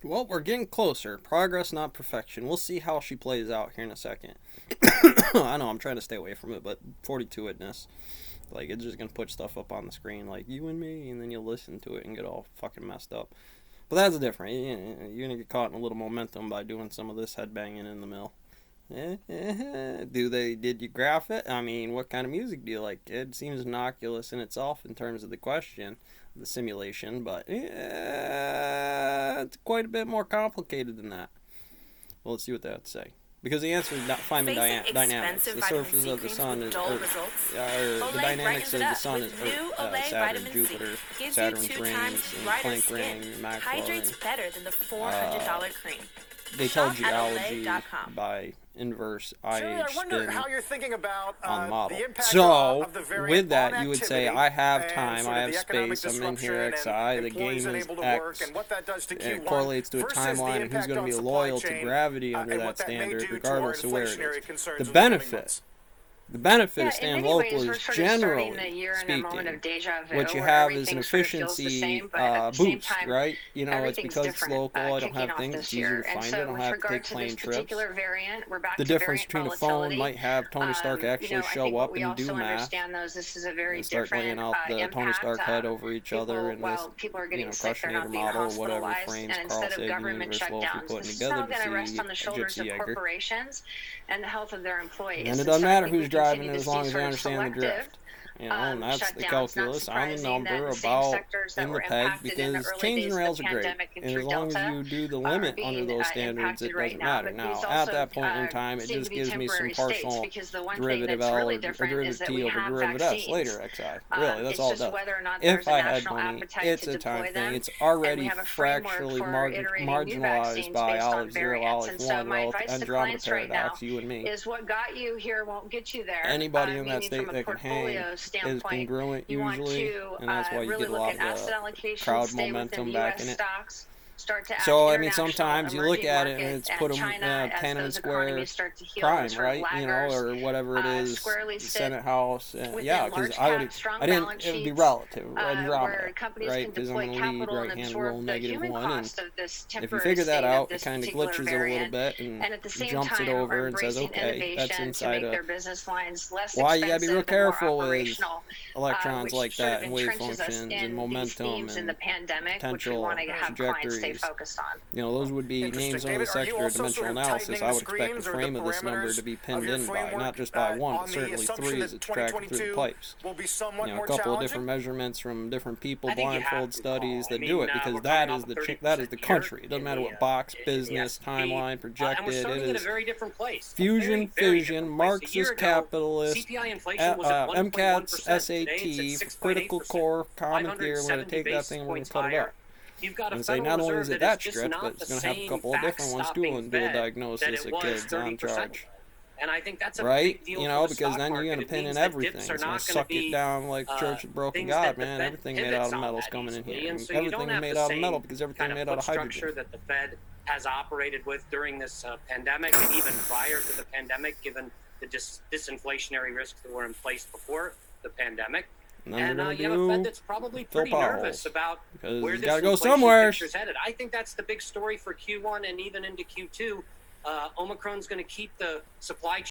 Well, we're getting closer. Progress, not perfection. We'll see how she plays out here in a second. I know I'm trying to stay away from it, but 42 witness. Like, it's just going to put stuff up on the screen like you and me, and then you'll listen to it and get all fucking messed up. But that's different. You're going to get caught in a little momentum by doing some of this headbanging in the mill. Did you graph it? I mean, what kind of music do you like? It seems innocuous in itself in terms of the question, the simulation, but it's quite a bit more complicated than that. Well, let's see what they have to say. Because the answer is Feynman dynamics. The surface of the sun is, the dynamics of the sun is Saturn, Jupiter, Saturn's rings, and Planck ring, Maxwell hydrates better than the $400 cream. They tell geology by inverse IH spin on model. So, with that, you would say, I have time, I have space, I'm in here XI, the game is X, it correlates to a timeline, and who's going to be loyal to gravity under that standard, regardless of where it is. The benefit of staying local is, generally speaking, what you have is an efficiency boost, right? You know, it's because it's local, I don't have things, it's easier to find it, I don't have to take plane trips. The difference between a phone might have Tony Stark actually show up and do math, and start laying out the Tony Stark head over each other in this, Crushinator model or whatever frames Carl Sagan and Universe will be putting together to see Gypsy Egger. And the health of their employees. And it doesn't matter who's driving it as long as they understand the drift. And that's the calculus. I'm a number about in the peg because chains and rails are great. And as long as you do the limit under those standards, it doesn't matter. Now, at that point in time, it just gives me some partial derivative L or derivative T over derivative S later, XI. Really, that's all it does. If I had money, it's a time thing. It's already fractionally marginalized by Olive 0, Olive 1, relative Andromeda paradox, you and me. Is what got you here won't get you there. Anybody in that state that can hang is congruent usually, and that's why you get a lot of crowd momentum back in it. So, I mean, sometimes you look at it and it's put them Tiananmen Square crime, right? Or whatever it is, Senate House. Yeah, because it would be relative, Andromeda, right? Because I'm going to lead right-hand roll -1. And if you figure that out, it kind of glitches it a little bit and jumps it over and says, okay, that's inside of... Why you got to be real careful with electrons like that and wave functions and momentum and potential trajectories. Those would be names under the sector of dimensional analysis. I would expect the frame of this number to be pinned in by, not just by one, but certainly three as it's tracked through the pipes. A couple of different measurements from different people, blindfold studies that do it, because that is the country. It doesn't matter what box, business, timeline, projected, it is fusion, fission, Marxist, capitalist, MCAT's, SAT, critical core, common theory. We're going to take that thing and we're going to cut it up. And say not only is it that strict, but it's going to have a couple of different ones too and do a diagnosis of kids on charge. And I think that's a right? big deal Because then you're going to pin in everything. It's going to suck it down like Church of Broken God, man. Everything made out of metal is coming in here. And everything is made out of metal because everything made out of hydrogen. That the Fed has operated with during this pandemic and even prior to the pandemic, given the disinflationary risks that were in place before the pandemic. And you have a Fed that's probably pretty nervous about where this inflation picture's headed. I think that's the big story for Q1 and even into Q2. Omicron's going to keep the supply chain